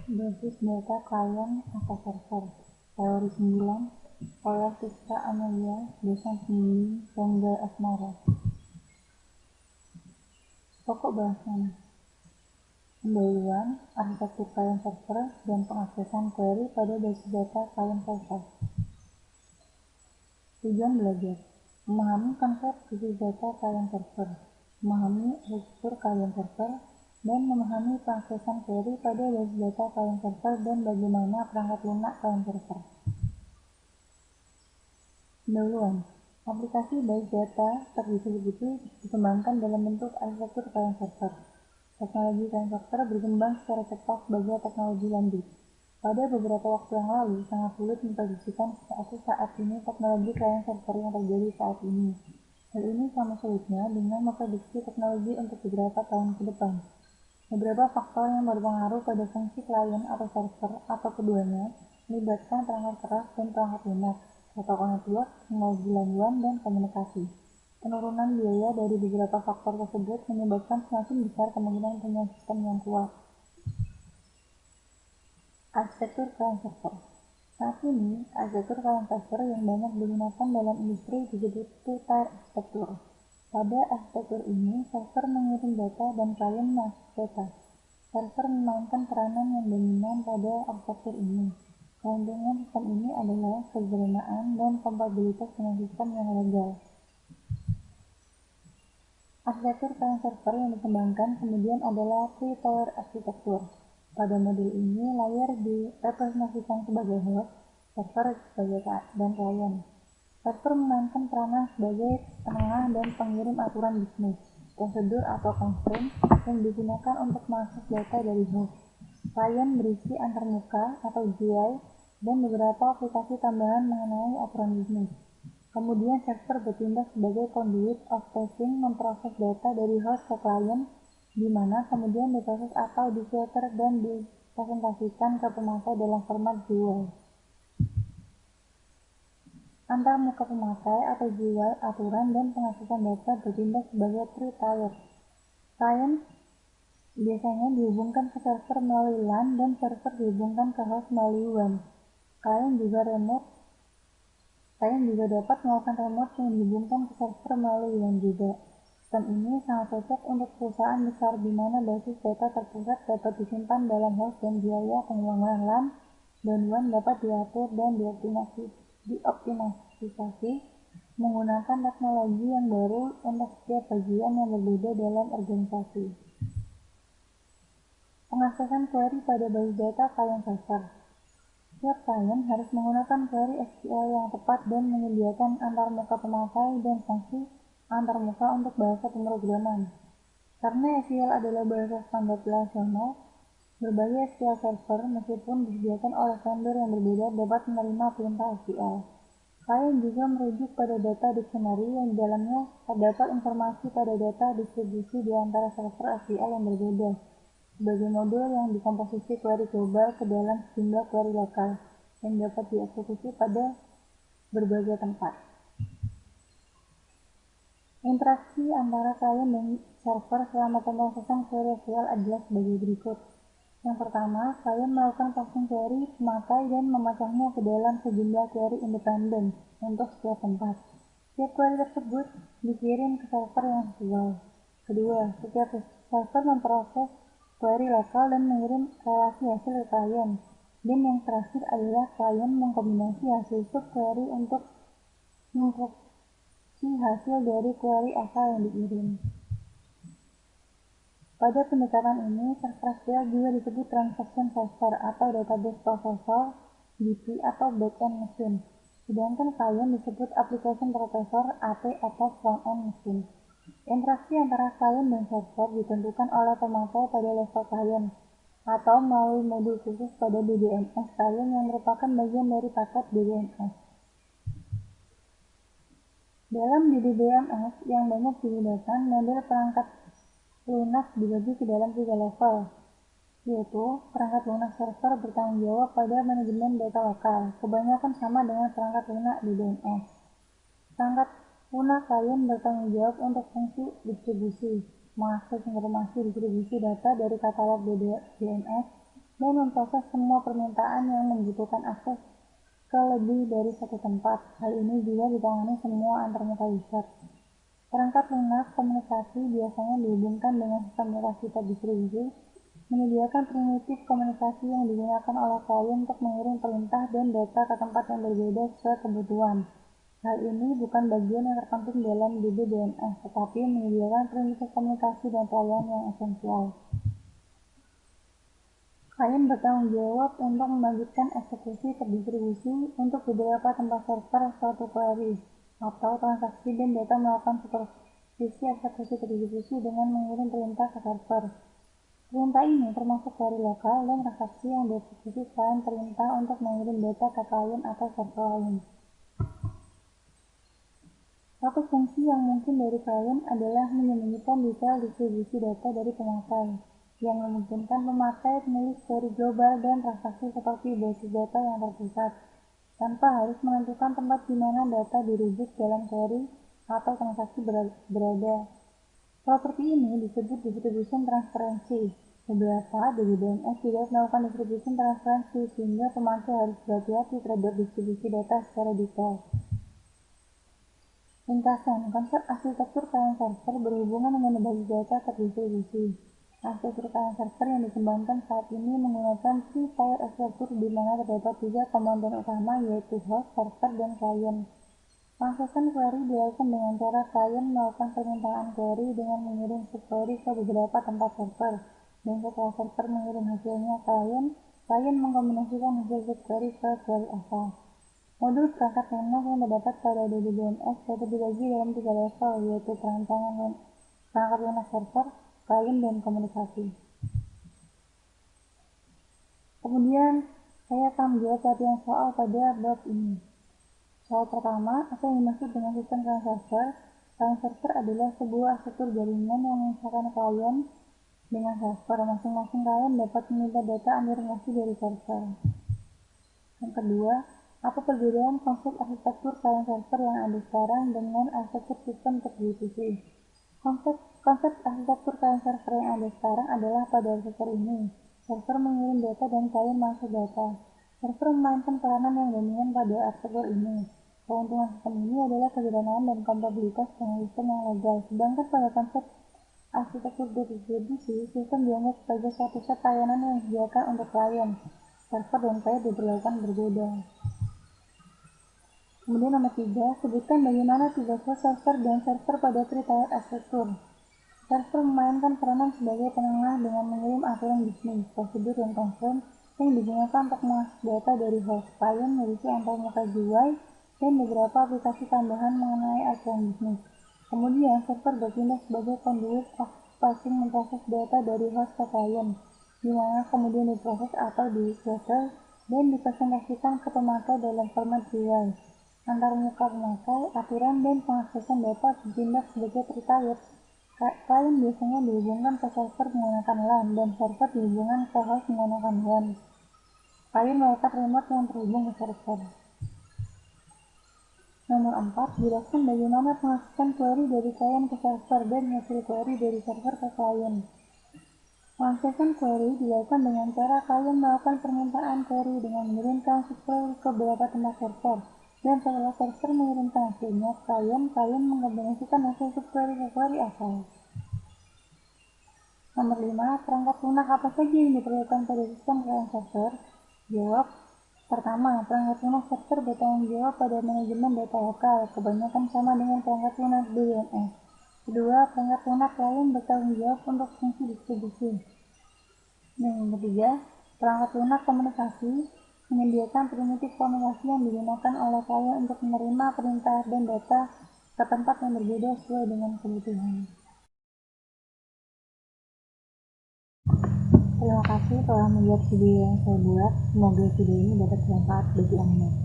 Basis data klien atau server. Teori 9 oleh Siska Amelia, dosen pembimbing Bangga Asmara. Pokok bahasan: pendahuluan, arsitektur klien server, dan pengaksesan query pada basis data klien server. Tujuan belajar: memahami konsep basis data klien server, memahami arsitektur klien server, dan memahami pengaksesan query pada basis data klien server dan bagaimana perangkat lunak klien server. Pendahuluan, aplikasi basis data terdistribusi dikembangkan dalam bentuk arsitektur klien server. Teknologi klien server berkembang secara cepat sebagai teknologi lanjut. Pada beberapa waktu yang lalu, sangat sulit memprediksikan situasi saat ini teknologi klien server yang terjadi saat ini. Hal ini sama sulitnya dengan memprediksi teknologi untuk beberapa tahun ke depan. Beberapa faktor yang berpengaruh pada fungsi klien atau server atau keduanya melibatkan perangkat keras dan perangkat lunak, protokol network, teknologi laluan, dan komunikasi. Penurunan biaya dari beberapa faktor tersebut menyebabkan semakin besar kemungkinan punya sistem yang kuat. Arsitektur klien server. Saat ini, arsitektur klien server yang banyak digunakan dalam industri disebut two-tier arsitektur. Pada arsitektur ini, server mengirim data dan klien mengakses data. Server memainkan peranan yang dominan pada arsitektur ini. Keuntungan sistem ini adalah kesederhanaan dan kompatibilitas dengan sistem yang legal. Arsitektur klien server yang dikembangkan kemudian adalah three-tier arsitektur. Pada model ini, layar direpresentasikan sebagai host, server sebagai dan klien. Server memainkan peranan sebagai penengah dan pengirim aturan bisnis, prosedur atau constraint yang digunakan untuk mengakses data dari host. Klien berisi antarmuka atau GUI dan beberapa aplikasi tambahan mengenai aturan bisnis. Kemudian server bertindak sebagai conduit of passing, memproses data dari host ke klien, di mana kemudian diproses atau difilter dan dipresentasikan ke pemakai dalam format GUI. Antarmuka pemakai atau GUI, aturan, dan pengaksesan data bertindak sebagai three-tier. Klien biasanya dihubungkan ke server melalui LAN dan server dihubungkan ke host melalui WAN. Klien juga dapat melakukan remote yang dihubungkan ke server melalui WAN juga. Sistem ini sangat cocok untuk perusahaan besar di mana basis data terpusat dapat disimpan dalam host dan biaya pengulangan LAN dan WAN dapat diatur dan dioptimalisasi menggunakan teknologi yang baru untuk setiap bagian yang berbeda dalam organisasi. Pengaksesan query pada basis data klien server. Setiap klien harus menggunakan query SQL yang tepat dan menyediakan antarmuka pemakai dan fungsi antarmuka untuk bahasa pemrograman. Karena SQL adalah bahasa standar relasional, berbagai SQL server, meskipun disediakan oleh vendor yang berbeda, dapat menerima perintah SQL. Klien juga merujuk pada data dictionary yang di dalamnya terdapat informasi pada data distribusi di antara server SQL yang berbeda, sebagai modul yang dikomposisi query global ke dalam sejumlah query lokal yang dapat dieksekusi pada berbagai tempat. Interaksi antara klien dan server selama pemrosesan query SQL adalah sebagai berikut. Yang pertama, klien melakukan parsing query pemakai dan memecahnya ke dalam sejumlah query independen untuk setiap tempat. Setiap query tersebut dikirim ke server yang sesuai. Kedua, setiap server memproses query lokal dan mengirim relasi hasil ke klien. Dan yang terakhir adalah klien mengkombinasi hasil sub-query untuk menginstruksi hasil dari query asal yang dikirim. Pada pendekatan ini, server SQL juga disebut transaction server atau database processor, DB atau back-end machine. Sedangkan klien disebut application processor, AP atau front-end machine. Interaksi antara klien dan server ditentukan oleh pemakai pada level klien atau melalui modul khusus pada DBMS klien yang merupakan bagian dari paket DBMS. Dalam DBMS yang banyak digunakan, model perangkat lunak dibagi ke dalam 3 level, yaitu perangkat lunak server bertanggung jawab pada manajemen data lokal, kebanyakan sama dengan perangkat lunak DBMS. Perangkat lunak klien bertanggung jawab untuk fungsi distribusi, mengakses informasi distribusi data dari katalog DBMS, dan memproses semua permintaan yang membutuhkan akses ke lebih dari satu tempat. Hal ini juga ditangani semua antarmuka user. Perangkat lunak komunikasi biasanya dihubungkan dengan sistem lokasi terdistribusi, menyediakan primitif komunikasi yang digunakan oleh klien untuk mengirim perintah dan data ke tempat yang berbeda sesuai kebutuhan. Hal ini bukan bagian yang terpenting dalam DBDNS, tetapi menyediakan primitif komunikasi dan pelayanan yang esensial. Klien bertanggung jawab untuk membangkitkan eksekusi terdistribusi untuk beberapa tempat server suatu query atau transaksi dan data melakukan supervisi eksekusi terdistribusi dengan mengirim perintah ke server. Perintah ini termasuk query lokal dan transaksi yang dieksekusi selain perintah untuk mengirim data ke klien atau server lain. Satu fungsi yang mungkin dari klien adalah menyembunyikan detail distribusi data dari pemakai, yang memungkinkan pemakai menulis query global dan transaksi seperti basis data yang terpusat, tanpa harus menentukan tempat di mana data dirujuk dalam query atau transaksi berada. Properti ini disebut distribution transparency. Beberapa DBDNS tidak melakukan distribution transparency sehingga pemakai harus berhati-hati terhadap distribusi data secara detail. Ringkasan, konsep arsitektur klien server berhubungan dengan basis data terdistribusi. Arsitektur klien server yang dikembangkan saat ini menggunakan three-tier arsitektur di mana terdapat 3 komponen utama yaitu host, server, dan klien. Pengaksesan query dilakukan dengan cara klien melakukan permintaan query dengan mengirim subquery ke beberapa tempat server, dan setelah server mengirim hasilnya klien mengkombinasikan hasil subquery ke query asal. Modul perangkat lunak yang terdapat pada DBDNS dapat dibagi dalam 3 level, yaitu perancangan perangkat lunak server, klien, dan komunikasi. Kemudian, saya akan menjawab latihan soal pada bab ini. Soal pertama, apa yang dimaksud dengan sistem klien server? Klien server adalah sebuah arsitektur jaringan yang memisahkan klien dengan server. Masing-masing klien dapat meminta data aggregasi dari server. Yang kedua, apa perbedaan konsep arsitektur klien server yang ada sekarang dengan arsitektur sistem terdistribusi? Konsep arsitektur klien server yang ada sekarang adalah pada arsitektur ini. Server mengirim data dan klien masuk data. Server memainkan peranan yang dominan pada arsitektur ini. Keuntungan sistem ini adalah kesederhanaan dan kompatibilitas dengan sistem yang legal. Sedangkan pada konsep arsitektur terdistribusi, sistem dianggap sebagai suatu set layanan yang disediakan untuk klien. Server dan klien diperlakukan berbeda. Kemudian nomor 3, sebutkan bagaimana tugasnya server dan server pada three-tier arsitektur. Server memainkan peranan sebagai penengah dengan mengirim aturan bisnis, prosedur, dan constraint yang digunakan untuk mengakses data dari host. Klien mengisi antarmuka GUI dan beberapa aplikasi tambahan mengenai aturan bisnis. Kemudian server bertindak sebagai conduit of passing memproses data dari host ke klien, di mana kemudian diproses atau difilter dan dipresentasikan ke pemakai dalam format GUI. Antarmuka pemakai, aturan, dan pengaksesan data bertindak sebagai three-tier. Klien biasanya dihubungkan ke server menggunakan LAN dan server dihubungkan ke host menggunakan WAN. Klien melakukan remote yang terhubung ke server. Nomor 4, jelaskan bagaimana pengaksesan query dari klien ke server dan hasil query dari server ke klien. Pengaksesan query dilakukan dengan cara klien melakukan permintaan query dengan mengirimkan subquery ke beberapa tempat server. Dan setelah server mengirimkan hasilnya ke klien mengkombinasikan hasil subquery ke query asal. Nomor 5, perangkat lunak apa saja yang diperlukan pada sistem klien server? Jawab. Pertama, perangkat lunak server bertanggung jawab pada manajemen data lokal, kebanyakan sama dengan perangkat lunak DNS. Kedua, perangkat lunak klien bertanggung jawab untuk fungsi distribusi. Yang ketiga, perangkat lunak komunikasi menyediakan primitif komunikasi yang digunakan oleh klien untuk menerima perintah dan data ke tempat yang berbeda sesuai dengan kebutuhan. Terima kasih telah melihat video yang saya buat. Semoga video ini dapat bermanfaat bagi Anda.